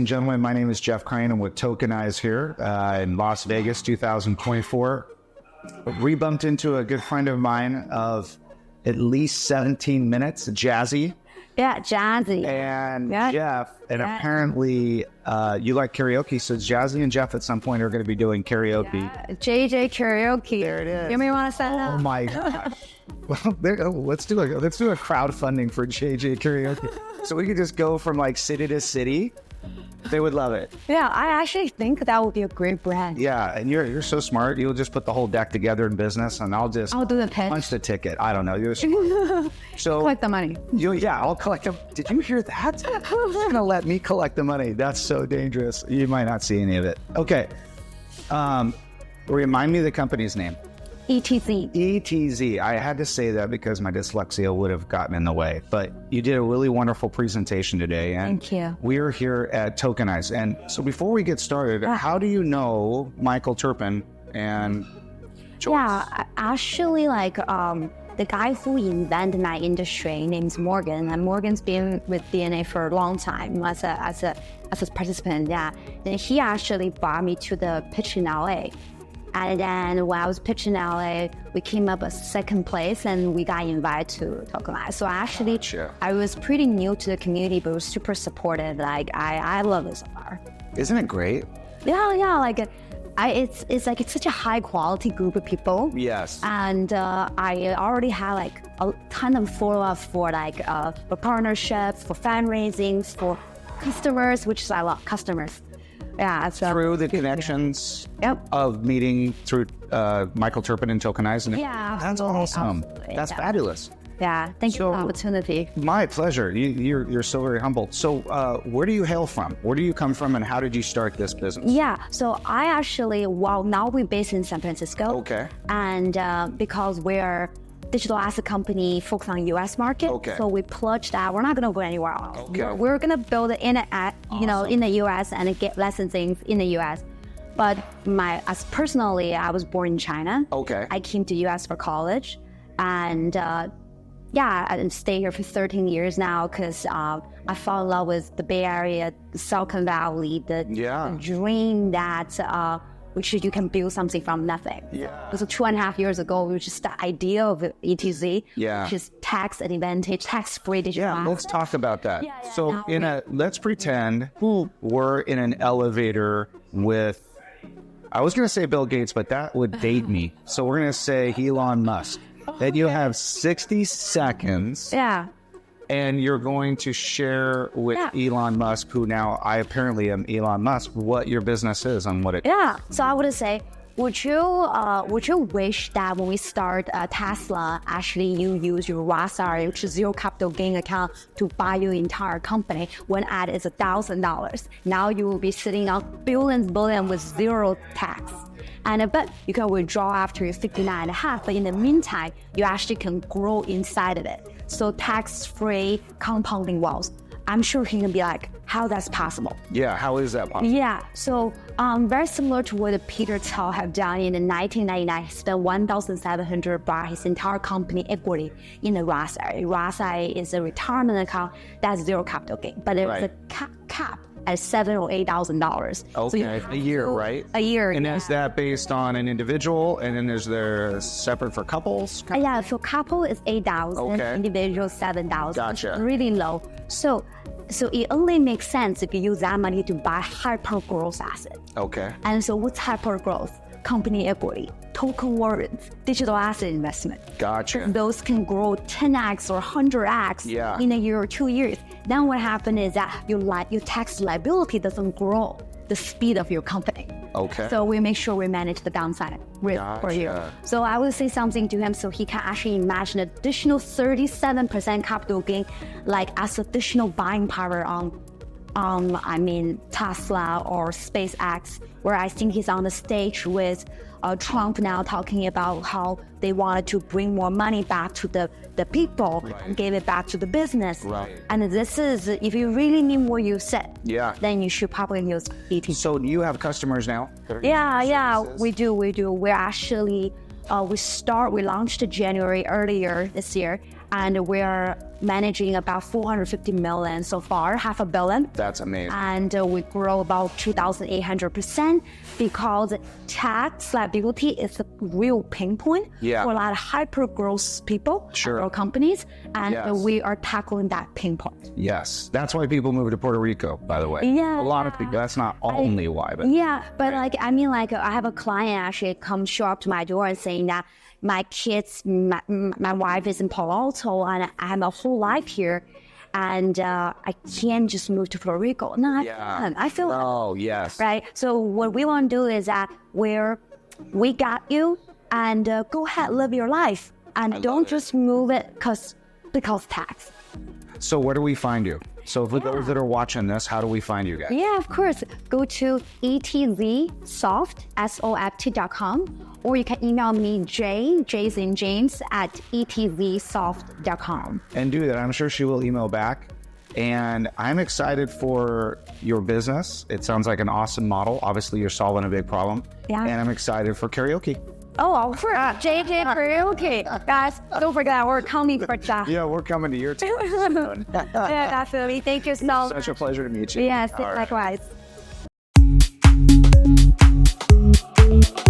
gentlemen, my name is Jeff Crane. I'm with Tokenize here in Las Vegas, 2024. Rebumped into a good friend of mine of at least 17 minutes, Jiazi. Yeah, Jiazi. And Jeff. And apparently you like karaoke, so Jiazi and Jeff at some point are going to be doing karaoke. Yeah, JJ karaoke. There it is. You may want to set it up. Oh my gosh. Well, let's do a crowdfunding for JJ karaoke. So we could just go from like city to city. They would love it. Yeah, I actually think that would be a great brand. Yeah, and you're so smart. You'll just put the whole deck together in business, and I'll do the pitch. Punch the ticket. I don't know. You're smart. So collect the money. I'll collect them. Did you hear that? Who's gonna let me collect the money? That's so dangerous. You might not see any of it. Okay. Remind me of the company's name. ETZ. ETZ. I had to say that because my dyslexia would have gotten in the way. But you did a really wonderful presentation today. And thank you. We're here at Tokenize. And so before we get started, how do you know Michael Turpin and Joyce? Yeah, actually, the guy who invented my industry name's Morgan, and Morgan's been with DNA for a long time as a participant. Yeah, then he actually brought me to the pitch in LA. And then when I was pitching in LA, we came up as second place and we got invited to Tokenize. So actually, I was pretty new to the community, but was super supportive. I love it so far. Isn't it great? Yeah. It's such a high quality group of people. Yes. And I already had a ton of follow-up for partnerships, for fundraisings, for customers, which is I love customers. Yeah, through the connections of meeting through Michael Turpin and Tokenize. That's awesome. That's fabulous. Yeah, thank you for the opportunity. My pleasure. You're so very humble. So where do you hail from? Where do you come from, and how did you start this business? Yeah, so I actually, now we're based in San Francisco. Okay. And because we're digital asset company focused on U.S. market. Okay. So we pledged that we're not going to go anywhere else. Okay. We're going to build it in the U.S. and get licensing in the U.S. But personally, I was born in China. Okay. I came to U.S. for college, and I stay here for 13 years now because I fell in love with the Bay Area, the Silicon Valley, the dream that. Which you can build something from nothing. Yeah. So 2.5 years ago, we were just the idea of ETZ, which is tax advantage, tax-free digital asset. Let's talk about that. So let's pretend we're in an elevator with, I was going to say Bill Gates, but that would date me. So we're going to say Elon Musk. Then you have 60 seconds. Yeah. And you're going to share with Elon Musk, who now I apparently am Elon Musk, what your business is and what it is. Yeah. So I would say, would you wish that when we start Tesla, actually you use your Roth IRA, which is zero capital gain account, to buy your entire company when ad is $1,000? Now you will be sitting on billions with zero tax. But you can withdraw after you're 59.5, but in the meantime, you actually can grow inside of it. So tax-free compounding wealth. I'm sure he can be like, how that's possible. Yeah, how is that possible? Yeah, so very similar to what Peter Thiel have done in 1999. He spent $1,700 buy his entire company equity in the Roth IRA. Roth IRA is a retirement account that's zero capital gain, but there's a cap at $7,000 or $8,000. Okay, so a year, right? A year. And is that based on an individual? And then is there separate for couples? Yeah, so couple is $8,000, individual $7,000. Gotcha. Really low. So it only makes sense if you use that money to buy hyper growth asset. Okay. And so what's hyper growth? Company equity, token warrants, digital asset investment. Gotcha. Those can grow 10x or 100x in a year or 2 years. Then what happens is that your tax liability doesn't grow the speed of your company. Okay. So we make sure we manage the downside risk for you. So I would say something to him so he can actually imagine additional 37% capital gain, as additional buying power on Tesla or SpaceX, where I think he's on the stage with Trump now talking about how they wanted to bring more money back to the people and give it back to the business. Right. And this is, if you really mean what you said, then you should probably use ETZ. So do you have customers now? Yeah, we do. We're actually, we launched January earlier this year, and we're managing about 450 million so far, half a billion. That's amazing. And we grow about 2,800% because tax liability is a real pain point for a lot of hyper growth people or companies, and we are tackling that pain point. Yes, that's why people move to Puerto Rico, by the way. Yeah, a lot of people. That's not only why, but but like I mean, like I have a client actually come show up to my door and saying that my kids, my wife is in Palo Alto, and I have a whole life here, and I can't just move to Puerto Rico. No, I feel right. So what we want to do is that we got you, and go ahead, live your life, and don't just move it because tax. So where do we find you? So for those that are watching this, how do we find you guys? Yeah, of course. Go to etzsoft.com, or you can email me J's in James at etzsoft.com. And do that. I'm sure she will email back. And I'm excited for your business. It sounds like an awesome model. Obviously, you're solving a big problem. Yeah. And I'm excited for karaoke. Oh, for JJ karaoke. Guys, don't forget, we're coming for that. Yeah, we're coming to your town. Yeah, definitely. Thank you so much. Such a pleasure to meet you. Yes, likewise. Right.